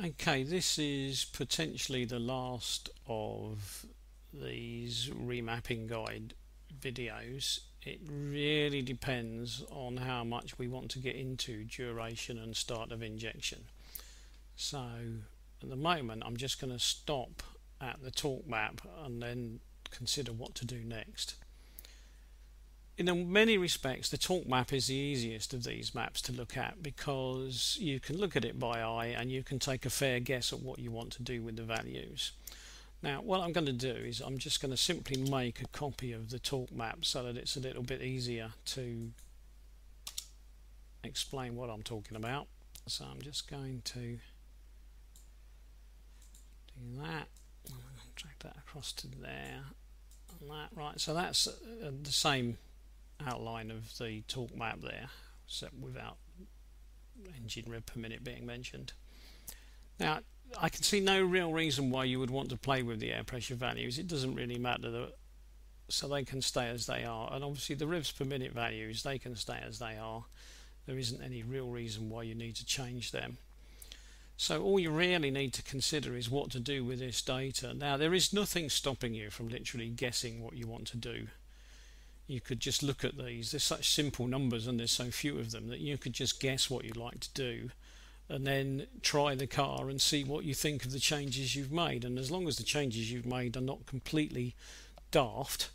Okay, this is potentially the last of these remapping guide videos. It really depends on how much we want to get into duration and start of injection. So at the moment I'm just going to stop at the torque map and then consider what to do next. In many respects, the torque map is the easiest of these maps to look at because you can look at it by eye and you can take a fair guess at what you want to do with the values. Now, what I'm going to do is I'm just going to simply make a copy of the torque map so that it's a little bit easier to explain what I'm talking about. So I'm just going to do that. I'm going to drag that across to there and that. Right, so that's the same outline of the torque map there, except without engine rev per minute being mentioned. Now, I can see no real reason why you would want to play with the air pressure values. It doesn't really matter, so they can stay as they are, and obviously the revs per minute values, they can stay as they are. There isn't any real reason why you need to change them. So all you really need to consider is what to do with this data. Now, there is nothing stopping you from literally guessing what you want to do. You could just look at these. There's such simple numbers and there's so few of them that you could just guess what you'd like to do and then try the car and see what you think of the changes you've made. And as long as the changes you've made are not completely daft,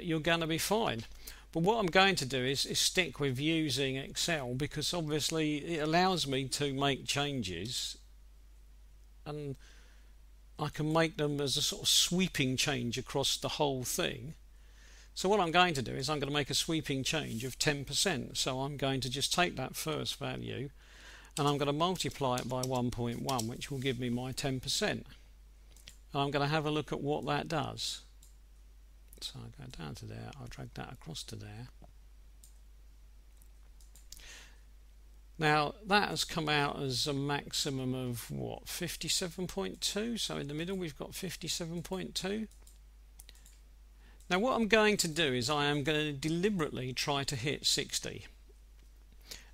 you're going to be fine. But what I'm going to do is stick with using Excel, because obviously it allows me to make changes and I can make them as a sort of sweeping change across the whole thing. So what I'm going to do is I'm going to make a sweeping change of 10%. So I'm going to just take that first value and I'm going to multiply it by 1.1, which will give me my 10%. And I'm going to have a look at what that does. So I'll go down to there, I'll drag that across to there. Now that has come out as a maximum of what, 57.2? So in the middle we've got 57.2. Now what I'm going to do is I am going to deliberately try to hit 60.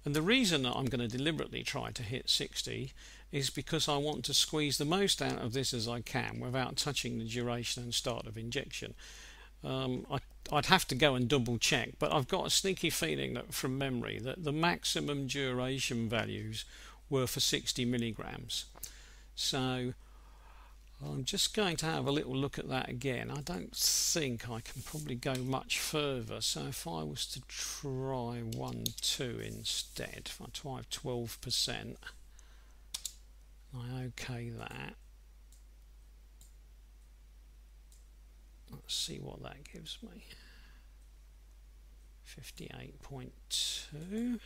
And the reason that I'm going to deliberately try to hit 60 is because I want to squeeze the most out of this as I can without touching the duration and start of injection. I'd have to go and double check, but I've got a sneaky feeling that from memory that the maximum duration values were for 60 milligrams. So I'm just going to have a little look at that again. I don't think I can probably go much further. So if I was to try 1.2 instead, if I try 12%, I OK that. Let's see what that gives me. 58.2.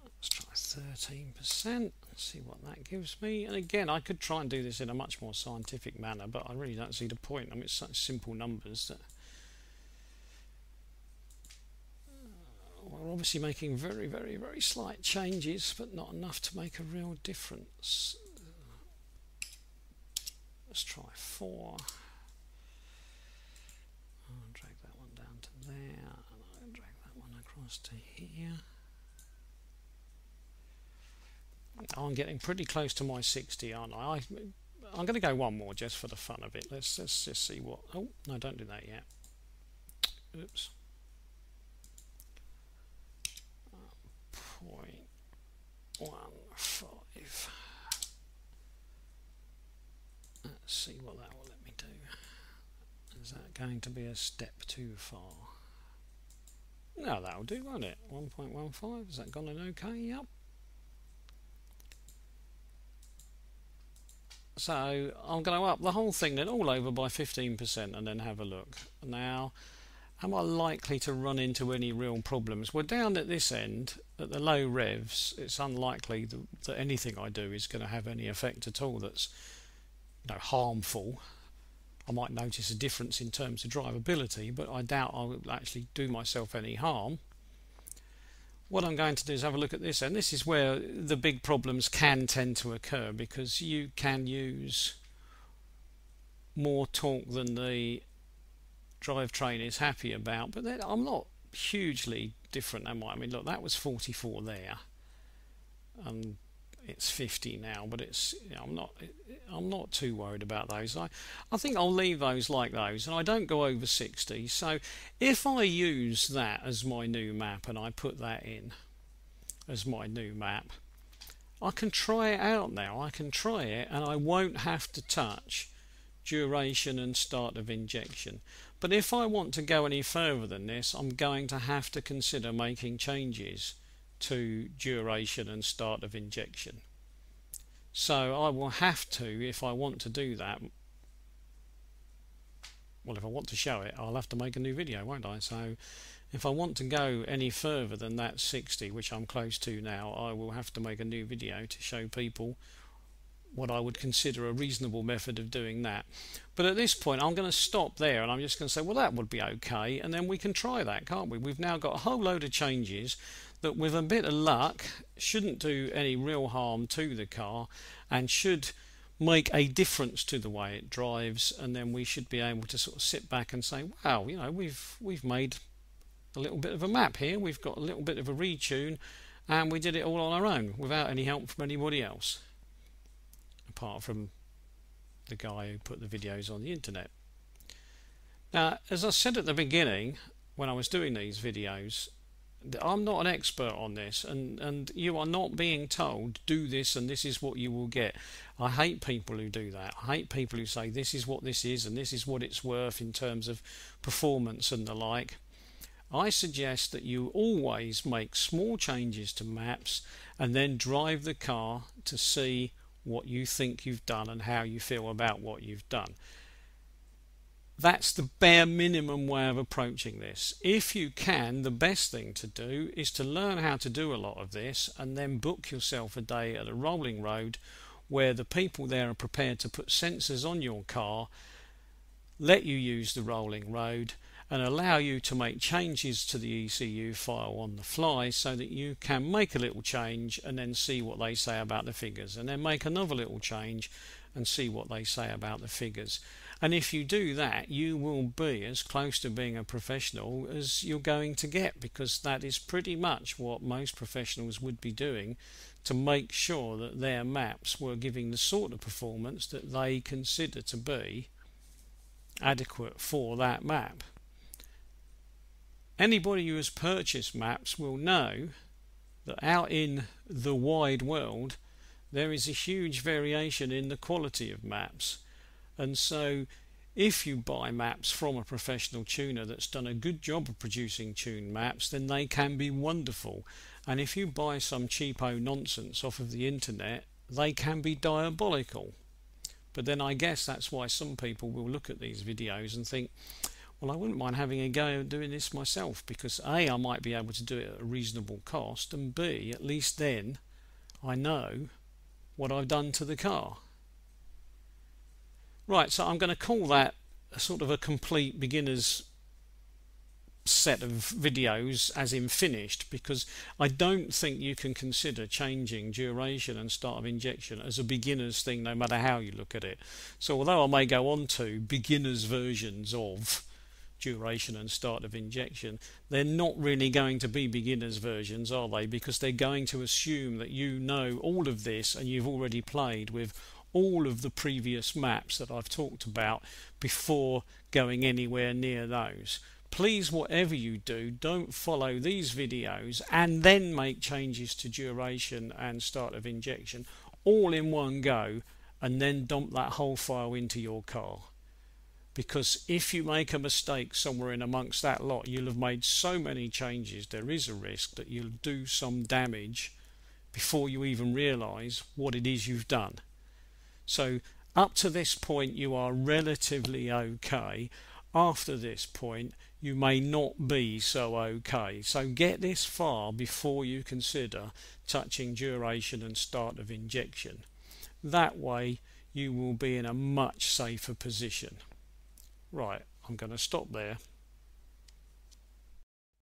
Let's try 13%. Let's see what that gives me. And again, I could try and do this in a much more scientific manner, but I really don't see the point. I mean, it's such simple numbers that we're obviously making very, very, very slight changes, but not enough to make a real difference. Let's try 4. I'll drag that one down to there, and I'll drag that one across to here. I'm getting pretty close to my 60, aren't I? I'm going to go one more just for the fun of it. Let's just see what... Oh, no, don't do that yet. Oops. 0.15. Let's see what that will let me do. Is that going to be a step too far? No, that'll do, won't it? 1.15. Has that gone in okay? Yep. So I'm going to up the whole thing then all over by 15% and then have a look. Now, am I likely to run into any real problems? Well, down at this end, at the low revs, it's unlikely that anything I do is going to have any effect at all that's harmful. I might notice a difference in terms of drivability, but I doubt I will actually do myself any harm. What I'm going to do is have a look at this, and this is where the big problems can tend to occur, because you can use more torque than the drivetrain is happy about, but then I'm not hugely different, am I? I mean, look, that was 44 there, and it's 50 now, but it's, you know, I'm not too worried about those. I think I'll leave those like those, and I don't go over 60. So if I use that as my new map and I put that in as my new map, I can try it out now. I can try it and I won't have to touch duration and start of injection. But if I want to go any further than this, I'm going to have to consider making changes to duration and start of injection. So I will have to, if I want to do that, well, if I want to show it, I'll have to make a new video, won't I? So if I want to go any further than that 60, which I'm close to now, I will have to make a new video to show people what I would consider a reasonable method of doing that. But at this point I'm going to stop there, and I'm just going to say, well, that would be okay, and then we can try that, can't we? We've now got a whole load of changes that with a bit of luck shouldn't do any real harm to the car and should make a difference to the way it drives, and then we should be able to sort of sit back and say, wow, you know, we've made a little bit of a map here, we've got a little bit of a retune, and we did it all on our own without any help from anybody else, apart from the guy who put the videos on the internet. Now, as I said at the beginning when I was doing these videos, I'm not an expert on this, and you are not being told do this and this is what you will get. I hate people who do that. I hate people who say this is what this is and this is what it's worth in terms of performance and the like. I suggest that you always make small changes to maps and then drive the car to see what you think you've done and how you feel about what you've done. That's the bare minimum way of approaching this. If you can, the best thing to do is to learn how to do a lot of this and then book yourself a day at a rolling road where the people there are prepared to put sensors on your car, let you use the rolling road, and allow you to make changes to the ECU file on the fly so that you can make a little change and then see what they say about the figures, and then make another little change and see what they say about the figures. And if you do that, you will be as close to being a professional as you're going to get, because that is pretty much what most professionals would be doing to make sure that their maps were giving the sort of performance that they consider to be adequate for that map. Anybody who has purchased maps will know that out in the wide world there is a huge variation in the quality of maps, and so if you buy maps from a professional tuner that's done a good job of producing tuned maps, then they can be wonderful, and if you buy some cheapo nonsense off of the internet, they can be diabolical. But then I guess that's why some people will look at these videos and think, well, I wouldn't mind having a go at doing this myself, because A, I might be able to do it at a reasonable cost, and B, at least then I know what I've done to the car. Right, so I'm going to call that a sort of a complete beginner's set of videos, as in finished, because I don't think you can consider changing duration and start of injection as a beginner's thing, no matter how you look at it. So although I may go on to beginner's versions of duration and start of injection, they're not really going to be beginners versions, are they? Because they're going to assume that you know all of this and you've already played with all of the previous maps that I've talked about before going anywhere near those. Please, whatever you do, don't follow these videos and then make changes to duration and start of injection all in one go and then dump that whole file into your car. Because if you make a mistake somewhere in amongst that lot, you'll have made so many changes, there is a risk that you'll do some damage before you even realise what it is you've done. So up to this point you are relatively okay. After this point you may not be so okay. So get this far before you consider touching duration and start of injection. That way you will be in a much safer position. Right, I'm going to stop there.